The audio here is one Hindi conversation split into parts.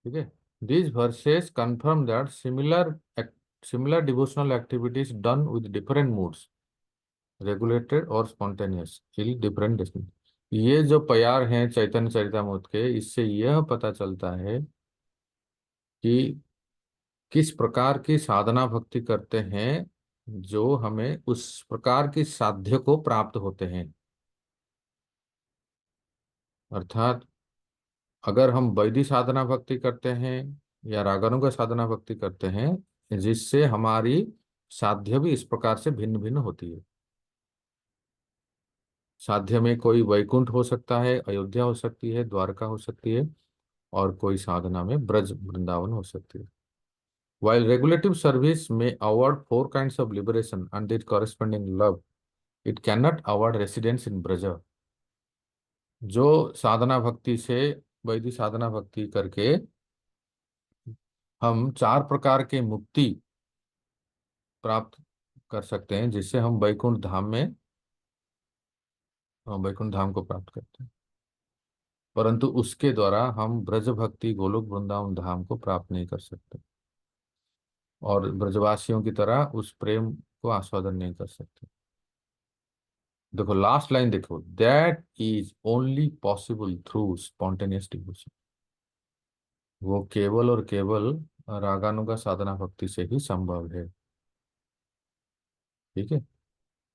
ठीक है। These verses confirm that similar devotional activities done with different moods, regulated और spontaneous, feel different destiny। ये जो प्यार हैं चैतन्य चरितामृत के, इससे यह पता चलता है कि किस प्रकार की साधना भक्ति करते हैं जो हमें उस प्रकार की साध्य को प्राप्त होते हैं। अर्थात अगर हम वैदिक साधना भक्ति करते हैं या रागानुगा साधना भक्ति करते हैं, जिससे हमारी साध्य भी इस प्रकार से भिन्न भिन्न होती है। साध्य में कोई वैकुंठ हो सकता है, अयोध्या हो सकती है, द्वारका हो सकती है, और कोई साधना में ब्रज वृंदावन हो सकती है। While regulative service may award four kinds of liberation and their corresponding love, it cannot award residence in Braja। जो साधना भक्ति से, वैदिक साधना भक्ति करके हम चार प्रकार के मुक्ति प्राप्त कर सकते हैं, जिससे हम वैकुंठ धाम में, वैकुंठ धाम को प्राप्त करते हैं, परंतु उसके द्वारा हम ब्रज भक्ति गोलोक वृंदावन धाम को प्राप्त नहीं कर सकते और ब्रजवासियों की तरह उस प्रेम को आस्वादन नहीं कर सकते। देखो लास्ट लाइन देखो, that is only possible through spontaneous devotion. वो केवल और केवल रागानुगा साधना भक्ति से ही संभव है। ठीक है,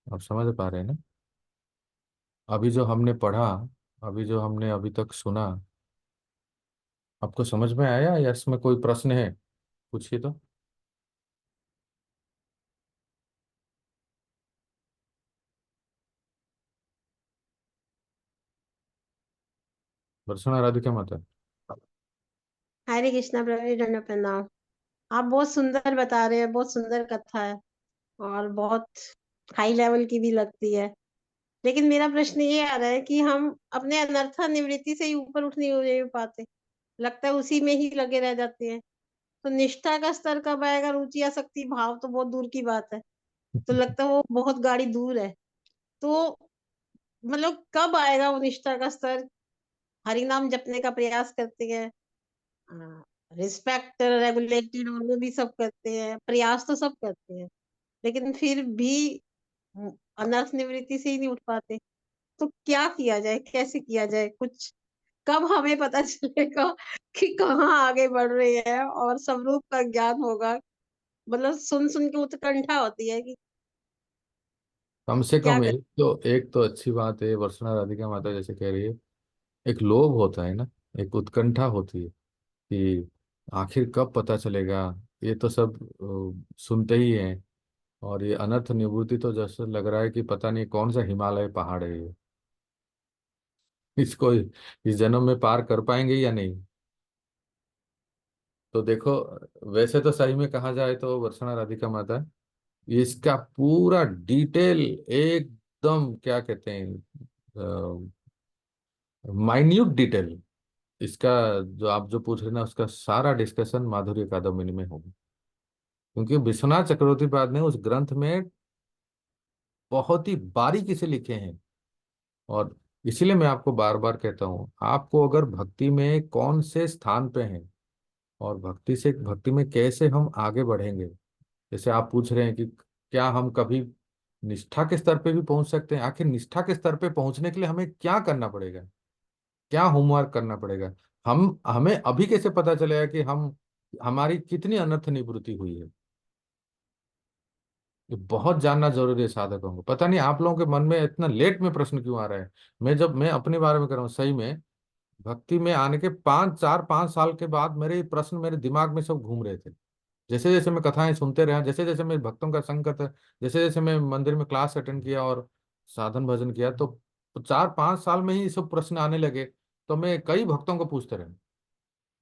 आप समझ पा रहे हैं ना? अभी जो हमने पढ़ा, अभी जो हमने अभी तक सुना, आपको समझ में आया या इसमें कोई प्रश्न है? पूछिए तो। दर्शन राधिका माता। हरे कृष्णा प्रभु दंड प्रणाम। आप बहुत सुंदर बता रहे हैं, बहुत सुंदर कथा है और बहुत हाई लेवल की भी लगती है। लेकिन मेरा प्रश्न ये आ रहा है कि हम अपने अनर्था निवृत्ति से ही ऊपर उठ नहीं पाते, लगता है उसी में ही लगे रह जाते हैं। तो निष्ठा का स्तर कब आएगा? रुचि आसक्ति भाव तो बहुत दूर की बात है, तो लगता है वो बहुत गाड़ी दूर है। तो मतलब कब आएगा वो निष्ठा का स्तर? हरि नाम जपने का प्रयास करते हैं, रिस्पेक्ट रेगुलेटेड और वो भी सब करते हैं, प्रयास तो सब करते हैं, लेकिन फिर भी अनर्थ निवृत्ति से ही नहीं उठ पाते। तो क्या किया जाए, कैसे किया जाए कुछ? कब हमें पता चलेगा कि कहाँ आगे बढ़ रहे हैं और स्वरूप का ज्ञान होगा? मतलब सुन सुन के उत्कंठा होती है कि कम से क्या कम करें। एक तो अच्छी बात है, वर्षना राधिका माता जैसे कह रही है, एक लोभ होता है ना, एक उत्कंठा होती है कि आखिर कब पता चलेगा। ये तो सब सुनते ही हैं, और ये अनर्थ निवृत्ति तो जैसे लग रहा है कि पता नहीं कौन सा हिमालय पहाड़ है ये, इसको इस जन्म में पार कर पाएंगे या नहीं। तो देखो, वैसे तो सही में कहा जाए तो वर्षना राधिका माता, इसका पूरा डिटेल एकदम क्या कहते हैं, माइन्यूट डिटेल, इसका जो आप जो पूछ रहे हैं ना, उसका सारा डिस्कशन माधुर्य कादम्बिनी में होगा। क्योंकि विश्वनाथ चक्रवर्ती पाद ने उस ग्रंथ में बहुत ही बारीकी से लिखे हैं। और इसीलिए मैं आपको बार बार कहता हूँ, आपको अगर भक्ति में कौन से स्थान पे हैं और भक्ति में कैसे हम आगे बढ़ेंगे, जैसे आप पूछ रहे हैं कि क्या हम कभी निष्ठा के स्तर पे भी पहुंच सकते हैं, आखिर निष्ठा के स्तर पे पहुंचने के लिए हमें क्या करना पड़ेगा, क्या होमवर्क करना पड़ेगा? हमें अभी कैसे पता चलेगा कि हम हमारी कितनी अनर्थ निवृत्ति हुई है? ये बहुत जानना जरूरी है साधकों को। पता नहीं आप लोगों के मन में इतना लेट में प्रश्न क्यों आ रहा है। मैं अपने बारे में कर रहा हूँ, सही में भक्ति में आने के 5 साल के बाद मेरे ये प्रश्न मेरे दिमाग में सब घूम रहे थे। जैसे जैसे मैं कथाएं सुनते रहा, जैसे जैसे मैं भक्तों का संग करता, जैसे जैसे मैं मंदिर में क्लास अटेंड किया और साधन भजन किया, तो 4-5 साल में ही ये सब प्रश्न आने लगे। तो मैं कई भक्तों को पूछते रहे,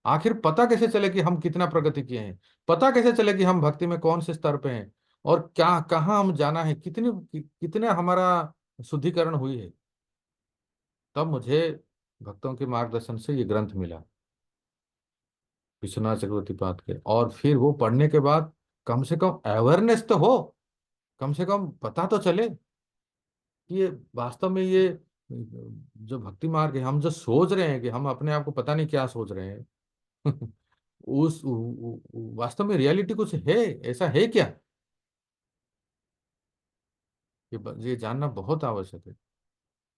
आखिर पता कैसे चले कि हम कितना प्रगति किए हैं, पता कैसे चले कि हम भक्ति में कौन से स्तर पे हैं, और क्या कहाँ हम जाना है, कितने हमारा शुद्धिकरण हुई है। तब मुझे भक्तों के मार्गदर्शन से ये ग्रंथ मिला, विश्वनाथ चक्रवर्ती पाद के। और फिर वो पढ़ने के बाद कम से कम अवेयरनेस तो हो, कम से कम पता तो चले कि ये वास्तव में ये जो भक्ति मार्ग है, हम जो सोच रहे हैं कि हम अपने आप को पता नहीं क्या सोच रहे हैं वास्तव में रियलिटी कुछ है, ऐसा है क्या? ये जानना बहुत आवश्यक है।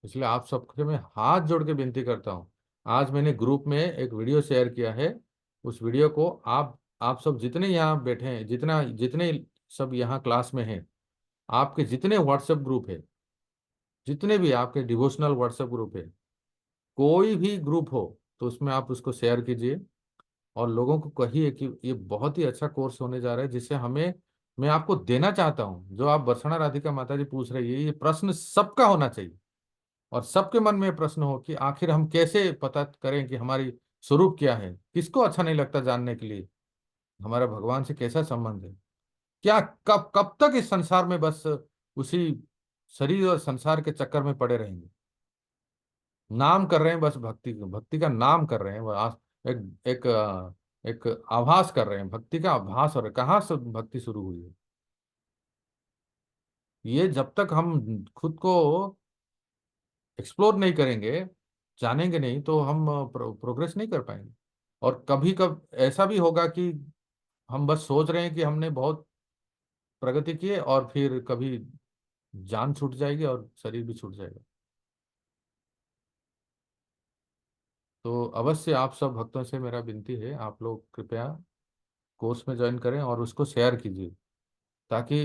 इसलिए आप सबसे मैं हाथ जोड़ के विनती करता हूँ। आज मैंने ग्रुप में एक वीडियो शेयर किया है। उस वीडियो को आप सब जितने यहाँ बैठे हैं, जितना जितने सब यहाँ क्लास में हैं, आपके जितने व्हाट्सएप ग्रुप है, जितने भी आपके डिवोशनल व्हाट्सएप ग्रुप है, कोई भी ग्रुप हो, तो उसमें आप उसको शेयर कीजिए और लोगों को कहिए कि ये बहुत ही अच्छा कोर्स होने जा रहा है, जिससे हमें, मैं आपको देना चाहता हूँ जो आप वर्षणा राधिका माता जी पूछ रही है, ये प्रश्न सबका होना चाहिए। और सबके मन में प्रश्न हो कि आखिर हम कैसे पता करें कि हमारी स्वरूप क्या है। किसको अच्छा नहीं लगता जानने के लिए हमारा भगवान से कैसा संबंध है? क्या कब कब तक इस संसार में बस उसी शरीर और संसार के चक्कर में पड़े रहेंगे? नाम कर रहे हैं, बस भक्ति भक्ति का नाम कर रहे हैं, एक एक एक आभास कर रहे हैं, भक्ति का आभास। और कहाँ से भक्ति शुरू हुई है? ये जब तक हम खुद को एक्सप्लोर नहीं करेंगे, जानेंगे नहीं, तो हम प्रोग्रेस नहीं कर पाएंगे। और कभी कब ऐसा भी होगा कि हम बस सोच रहे हैं कि हमने बहुत प्रगति की है, और फिर कभी जान छूट जाएगी और शरीर भी छूट जाएगा। तो अवश्य आप सब भक्तों से मेरा विनती है, आप लोग कृपया कोर्स में ज्वाइन करें और उसको शेयर कीजिए, ताकि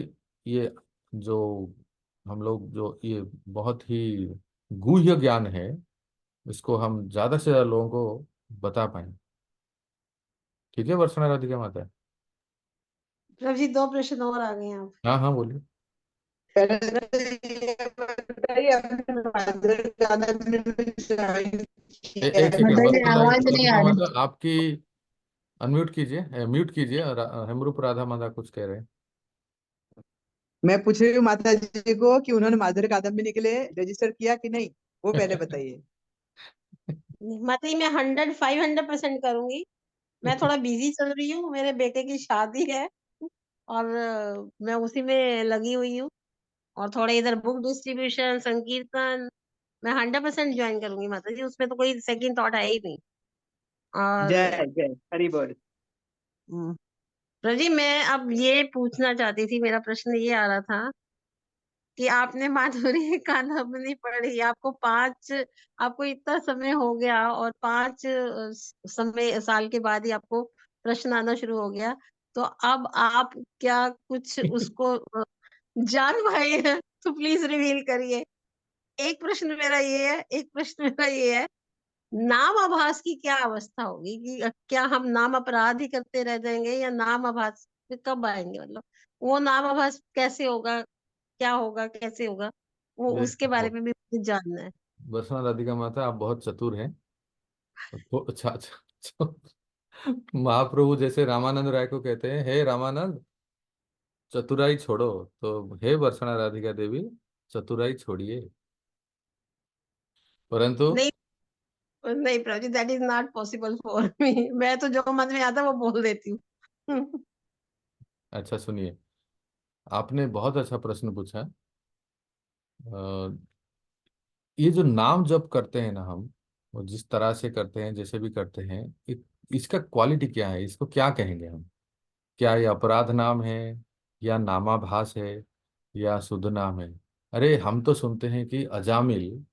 ये जो हम लोग जो ये बहुत ही गूह्य ज्ञान है, इसको हम ज्यादा से ज्यादा लोगों को बता पाए। ठीक है वर्षणा राधिका माता? प्रभु जी, 2 प्रश्न और आ गए हैं आप। हाँ हाँ बोलिए। पहले तो ये बताइए आपने मदर अकादमी में ज्वाइन किया एक है सेकेंड बताइए। वर्षणा आवाज नहीं आ राधिका रही। माता, आपकी अनम्यूट कीजिए, म्यूट कीजिए। हेमरूप राधा माता कुछ कह रहे हैं। मैं पूछ रही हूँ माता जी को कि उन्होंने मदर अकादमी के लिए रजिस्टर किया कि नहीं, वो पहले बताइए। मतलब मैं 500% करूंगी। मैं थोड़ा बिजी चल रही हूँ, मेरे बेटे की शादी है और मैं उसी में लगी हुई हूँ। और थोड़ा इधर बुक डिस्ट्रीब्यूशन, संकीर्तन, मैं 100% ज्वाइन करूंगी माता जी, उसमें तो कोई सेकंड थॉट है ही नहीं। और जय जय हरि बोल। हम्म, प्रभु जी, मैं अब ये पूछना चाहती थी, मेरा प्रश्न ये आ रहा था कि आपने माधुरी कादम्बरी पढ़ी, आपको इतना समय हो गया और 5 साल के बाद ही आपको प्रश्न आना शुरू हो गया। तो अब आप क्या कुछ उसको जान पाए हैं? तो प्लीज रिवील करिए। एक प्रश्न मेरा ये है, नाम आभास की क्या अवस्था होगी? कि क्या हम नाम अपराध ही करते रह जाएंगे या नाम आभास पे कब आएंगे? मतलब वो नाम आभास कैसे होगा, क्या होगा, कैसे होगा, वो ये उसके बारे में भी मुझे जानना है। वर्षणा राधिका माता, आप बहुत चतुर हैं। तो अच्छा अच्छा महाप्रभु जैसे रामानंद राय को कहते हैं, हे रामानंद, चतुराई छोड़ो। तो हे वर्षणा राधिका देवी, चतुराई छोड़िए। परंतु नहीं, नहीं प्रभु जी, that is not possible for me. मैं तो जो मन में आता है वो बोल देती हूँ। अच्छा सुनिए, आपने बहुत अच्छा प्रश्न पूछा। ये जो नाम जप करते हैं ना हम, वो जिस तरह से करते हैं, जैसे भी करते हैं, इसका क्वालिटी क्या है, इसको क्या कहेंगे हम? क्या ये अपराध नाम है, या नामाभास है, या शुद्ध नाम है? अरे हम तो सुनते हैं कि अजामिल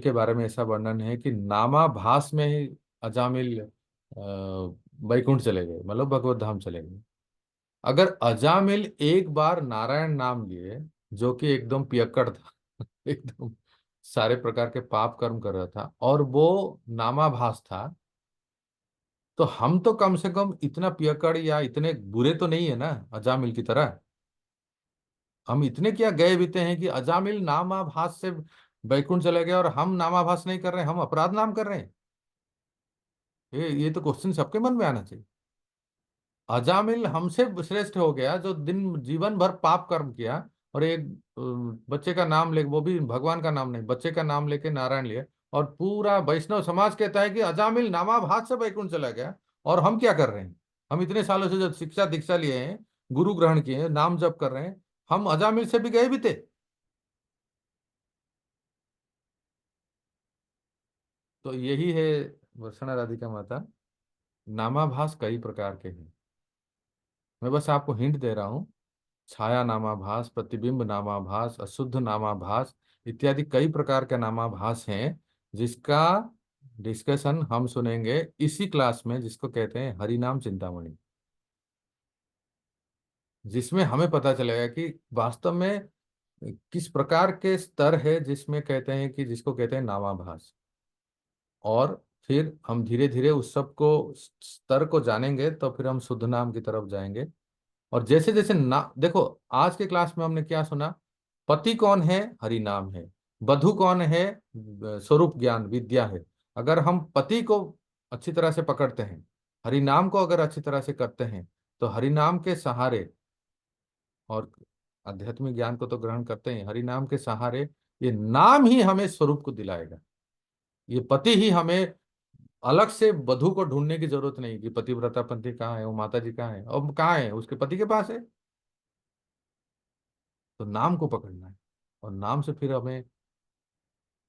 के बारे में ऐसा वर्णन है कि नामाभास में ही अजामिल वैकुंठ चले गए, मतलब भगवत धाम चले गए। अगर अजामिल एक बार नारायण नाम लिए, जो कि एकदम पियक्कड़ था, एकदम सारे प्रकार के पाप कर्म कर रहा था, और वो नामाभास था, तो हम तो कम से कम इतना पियक्कड़ या इतने बुरे तो नहीं है ना अजामिल की तरह। हम इतने क्या गए बीते हैं कि अजामिल नामाभास से बैकुंठ चले गए और हम नामाभास नहीं कर रहे हैं, हम अपराध नाम कर रहे हैं? ये तो क्वेश्चन सबके मन में आना चाहिए। अजामिल हमसे श्रेष्ठ हो गया, जो दिन जीवन भर पाप कर्म किया, और एक बच्चे का नाम ले, वो भी भगवान का नाम नहीं, बच्चे का नाम लेके नारायण लिए। और पूरा वैष्णव समाज कहता है कि अजामिल नामाभास से बैकुंठ चला गया। और हम क्या कर रहे हैं? हम इतने सालों से जो शिक्षा दीक्षा लिए हैं, गुरु ग्रहण किए हैं, नाम जप कर रहे हैं, हम अजामिल से भी गए भी थे। तो यही है वर्षणा राधिका माता, नामाभास कई प्रकार के हैं। मैं बस आपको हिंट दे रहा हूँ। छाया नामाभास, प्रतिबिंब नामाभास, अशुद्ध नामाभास इत्यादि कई प्रकार के नामाभास हैं, जिसका डिस्कशन हम सुनेंगे इसी क्लास में, जिसको कहते हैं हरिनाम चिंतामणि, जिसमें हमें पता चलेगा कि वास्तव में किस प्रकार के स्तर है जिसमें कहते हैं कि जिसको कहते हैं नामाभास। और फिर हम धीरे धीरे उस सब को स्तर को जानेंगे तो फिर हम शुद्ध नाम की तरफ जाएंगे। और जैसे जैसे ना देखो, आज के क्लास में हमने क्या सुना? पति कौन है? हरि नाम है। वधु कौन है? स्वरूप ज्ञान विद्या है। अगर हम पति को अच्छी तरह से पकड़ते हैं, हरि नाम को अगर अच्छी तरह से करते हैं, तो हरि नाम के सहारे, और आध्यात्मिक ज्ञान को तो ग्रहण करते हैं, हरि नाम के सहारे ये नाम ही हमें स्वरूप को दिलाएगा। ये पति ही हमें, अलग से वधु को ढूंढने की जरूरत नहीं कि पतिव्रता पति कहाँ है, वो माता जी कहाँ है, अब कहाँ है, उसके पति के पास है। तो नाम को पकड़ना है, और नाम से फिर हमें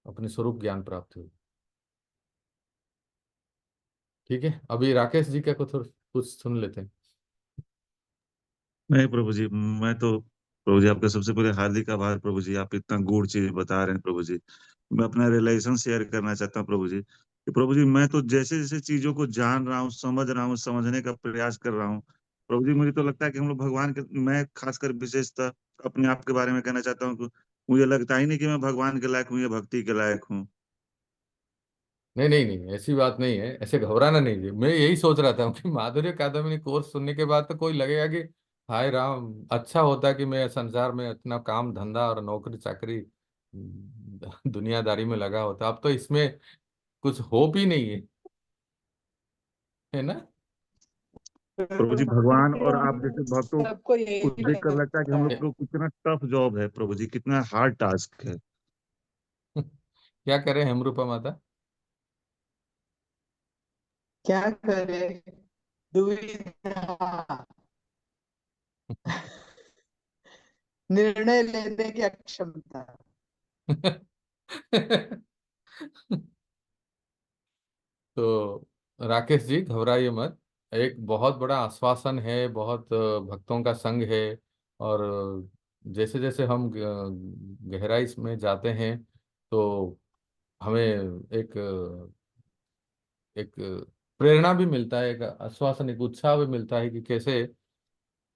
अपने स्वरूप ज्ञान प्राप्त हो। ठीक है, अभी राकेश जी का कुछ सुन लेते हैं। नहीं प्रभु जी, मैं तो प्रभु जी आपका सबसे पहले हार्दिक आभार प्रभु जी, आप इतना गूढ़ चीज बता रहे हैं प्रभु जी। मैं अपना रियलाइजेशन शेयर करना चाहता हूँ प्रभु जी कि प्रभु जी मैं तो जैसे जैसे चीजों को जान रहा हूँ, समझ रहा हूँ, समझने का प्रयास कर रहा हूँ प्रभु जी, मुझे तो लगता है कि हम लोग भगवान के, मैं खासकर विशेषतः अपने आप के बारे में कहना चाहता हूँ कि मुझे लगता ही नहीं कि मैं भगवान के लायक हूँ या भक्ति के लायक हूँ। नहीं नहीं नहीं, ऐसी बात नहीं है, ऐसे घबराना नहीं है। मैं यही सोच रहा था कि माधुर्य अकादमी कोर्स सुनने के बाद तो कोई लगेगा कि हाय राम, अच्छा होता कि मैं संसार में इतना काम धंधा और नौकरी चाकरी दुनियादारी में लगा होता। अब तो इसमें कुछ होप ही नहीं है ना। प्रभु जी भगवान और आप जैसे भक्तों सबको को यही देख कर लगता है कि लगता हम लोग है। को कितना टफ जॉब है प्रभु जी, कितना हार्ड टास्क है। क्या करें हेमरूपा माता? क्या करे, दुविधा, निर्णय लेने की अक्षमता। तो राकेश जी घबराइए मत। एक बहुत बड़ा आश्वासन है, बहुत भक्तों का संग है। और जैसे जैसे हम गहराई में जाते हैं, तो हमें एक एक प्रेरणा भी मिलता है, एक आश्वासन, एक उत्साह भी मिलता है कि कैसे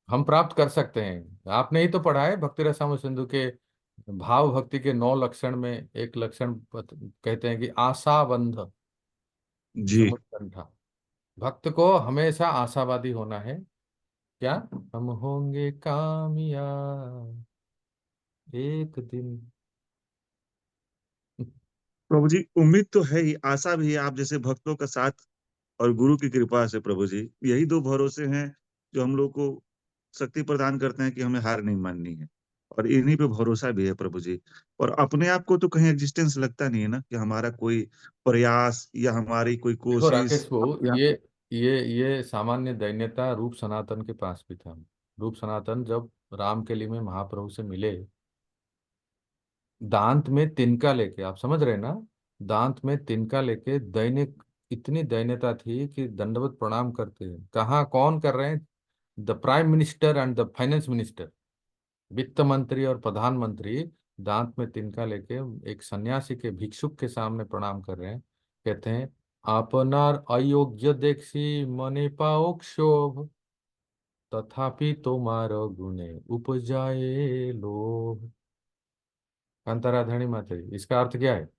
हम प्राप्त कर सकते हैं। आपने ही तो पढ़ा है भक्ति रसामृत सिंधु के भाव भक्ति के 9 लक्षण में, एक लक्षण कहते हैं कि आशाबंध जी समुत्कंठा। भक्त को हमेशा आशावादी होना है। क्या? हम होंगे कामयाब एक दिन। प्रभु जी, उम्मीद तो है ही, आशा भी है, आप जैसे भक्तों का साथ और गुरु की कृपा से प्रभु जी, यही दो भरोसे हैं जो हम लोग को शक्ति प्रदान करते हैं कि हमें हार नहीं माननी है। और इन्हीं पे भरोसा भी है प्रभु जी। और अपने आप को तो कहीं एग्जिस्टेंस लगता नहीं है ना कि हमारा कोई प्रयास या हमारी कोई देखो कोशिश राकेश बाबू, या। ये सामान्य दैन्यता रूप सनातन के पास भी था। रूप सनातन जब राम के लिए में महाप्रभु से मिले, दांत में तिनका लेके, आप समझ रहे हैं ना, दांत में तिनका लेके, दैनिक इतनी दैन्यता थी कि दंडवत प्रणाम करते हैं। कहाँ कौन कर रहे हैं? The prime minister and the finance minister, वित्त मंत्री और प्रधानमंत्री दांत में तिनका लेके एक सन्यासी के, भिक्षुक के सामने प्रणाम कर रहे हैं। कहते हैं, आपनार अयोग्य देखसी मने पाओ क्षोभ, तथापि तुम्हार गुणे उपजाए लोभ। कांताराधानी माता जी, इसका अर्थ क्या है?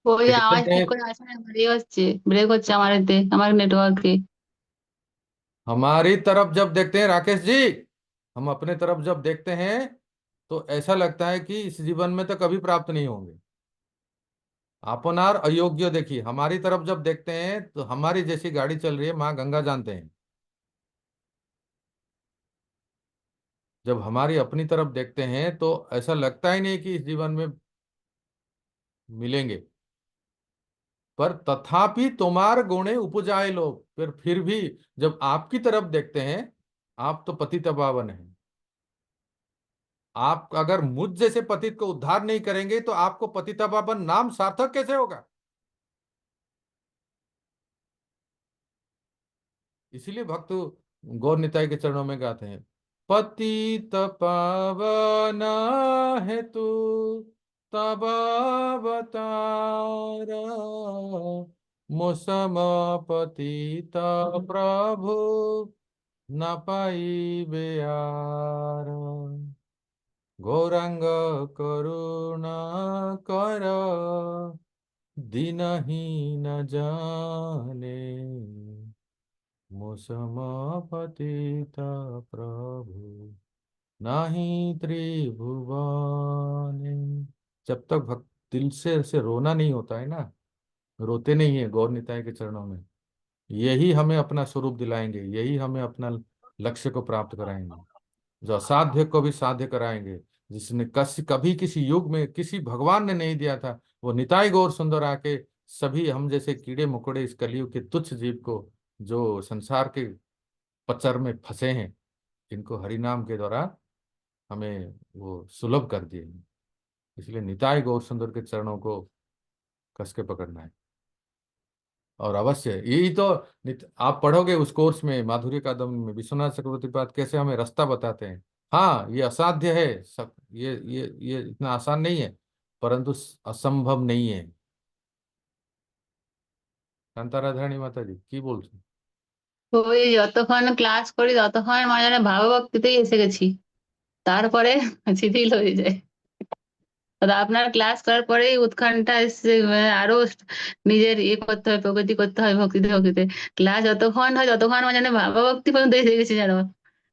ওই कहते আওয়াজ ঠিক हैं করে আসে না, ব্রেক হচ্ছে আমার এতে, আমার নেটওয়ার্কে। हमारी तरफ जब देखते हैं राकेश जी, हम अपने तरफ जब देखते हैं तो ऐसा लगता है कि इस जीवन में तो कभी प्राप्त नहीं होंगे। अपनार अयोग्य देखिए, हमारी तरफ जब देखते हैं तो हमारी जैसी गाड़ी चल रही है, माँ गंगा जानते हैं। जब हमारी अपनी तरफ देखते हैं तो ऐसा लगता ही नहीं कि इस जीवन में मिलेंगे। पर तथापि तुम्हार गुणे उपजाए लोग, फिर भी जब आपकी तरफ देखते हैं, आप तो पतित पावन हैं। आप अगर मुझ जैसे पतित को उद्धार नहीं करेंगे तो आपको पतित पावन नाम सार्थक कैसे होगा? इसीलिए भक्त गौर निताई के चरणों में गाते हैं, पतित पावन है तू तब अवतार, मुसम पतित प्रभु न पाइबे आर, गौरांग करुणा कर दीनहीन जाने, मुसम पतित प्रभु नाही त्रिभुवने। जब तक भक्त दिल से ऐसे रोना नहीं होता है ना, रोते नहीं है गौर निताई के चरणों में, यही हमें अपना स्वरूप दिलाएंगे, यही हमें अपना लक्ष्य को प्राप्त कराएंगे, जो असाध्य को भी साध्य कराएंगे। जिसने कभी किसी युग में किसी भगवान ने नहीं दिया था, वो निताई गौर सुंदर आके सभी हम जैसे कीड़े मकोड़े इस कलयुग के तुच्छ जीव को, जो संसार के पचर में फंसे हैं, इनको हरिनाम के द्वारा हमें वो सुलभ कर दिए। इसलिए निताई गौर सुंदर के चरणों को कस के पकड़ना है। और अवश्य यही तो आप पढ़ोगे उस कोर्स में, माधुर्य कादम्ब में विश्वनाथ चक्रवर्तीपाद कैसे हमें रास्ता बताते हैं। हाँ, ये असाध्य है, सब ये इतना आसान नहीं है, परंतु असंभव नहीं है। शांता राधारानी माता जी की बोलছো? ওই যতক্ষণ ক্লাস করি ততক্ষণ মানে ভাবভক্তিতেই এসে গেছি, তারপরে শিথিল হয়ে যায়। তো আপনার ক্লাস করার পরেই উৎকণ্ঠা এসে আরো নিজের ইয়ে করতে হয়, প্রগতি করতে হয় ভক্তিতে ভক্তিতে। ক্লাস যতক্ষণ হয় ততক্ষণ মানে যেন ভাবাভক্তি পর্যন্ত এসে গেছে যেন।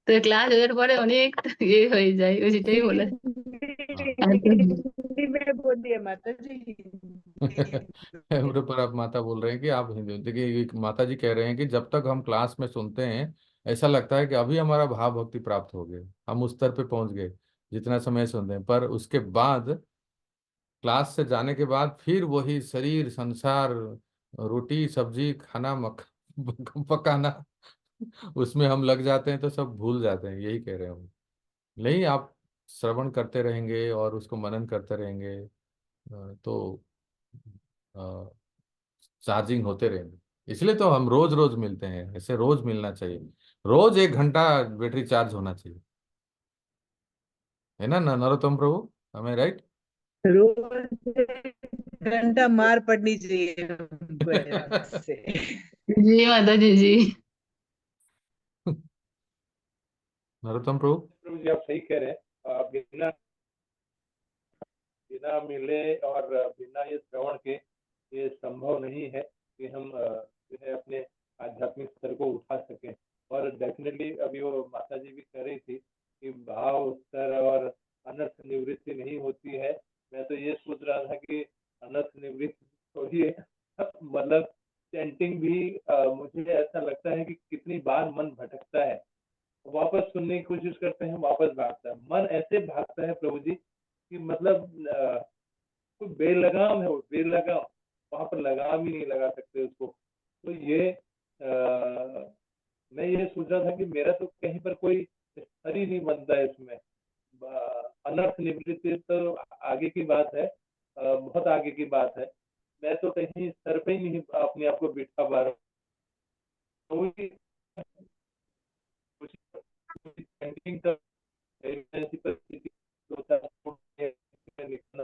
তো ক্লাস হওয়ার পরে অনেক ইয়ে হয়ে যায়, ওই সেটাই বলে। हाँ। একদম। हिंदी में बोलिए माता जी, हिंदी में। मेरे पर आप माता बोल रहे हैं कि आप हिंदी, देखिए ये माता जी कह रहे हैं कि जब तक हम क्लास में सुनते हैं ऐसा लगता है कि अभी हमारा भाव भक्ति प्राप्त हो गए, हम उस स्तर पे पहुंच गए जितना समय सुनते हैं, पर उसके बाद क्लास से जाने के बाद फिर वही शरीर संसार, रोटी सब्जी खाना पकाना, उसमें हम लग जाते हैं तो सब भूल जाते हैं, यही कह रहे हैं हम। नहीं, आप श्रवण करते रहेंगे और उसको मनन करते रहेंगे, तो चार्जिंग होते रहेंगे। इसलिए तो हम रोज रोज मिलते हैं, ऐसे रोज मिलना चाहिए, रोज 1 घंटा बैटरी चार्ज होना चाहिए, है ना नरोत्तम प्रभु, हमें राइट? रोज 1 घंटा मार पड़नी चाहिए हमको यहाँ से। जी माता जी जी। नरोत्तम प्रभु। प्रभु जी आप सही कह रहे हैं। बिना बिना मिले और बिना ये श्रवण के ये संभव नहीं है कि हम जो है अपने आध्यात्मिक स्तर को उठा सकें। और डेफिनेटली अभी वो माता जी भी कह रही थी कि भाव स्तर और अनर्थ निवृत्ति नहीं होती है। मैं तो ये सोच रहा था कि अनर्थ निवृत्ति छोड़िए, मतलब चैंटिंग भी मुझे ऐसा लगता है कि कितनी बार मन भटकता है, वापस सुनने की कोशिश करते हैं, वापस भागता है मन, ऐसे भागता है प्रभु जी कि मतलब कोई बेलगाम है, वो बेलगाम, वहां पर लगाम ही नहीं लगा सकते उसको। तो ये मैं ये सोच रहा था कि मेरा तो कहीं पर कोई स्तर ही नहीं बनता है इसमें। अनर्थ निवृत्ति तो आगे की बात है, बहुत आगे की बात है। मैं तो कहीं स्तर पे ही नहीं अपने आप को बिठा पा रहा हूँ। कुछ पेंटिंग का ऐसी परिस्थिति 2-4 फुट निकलना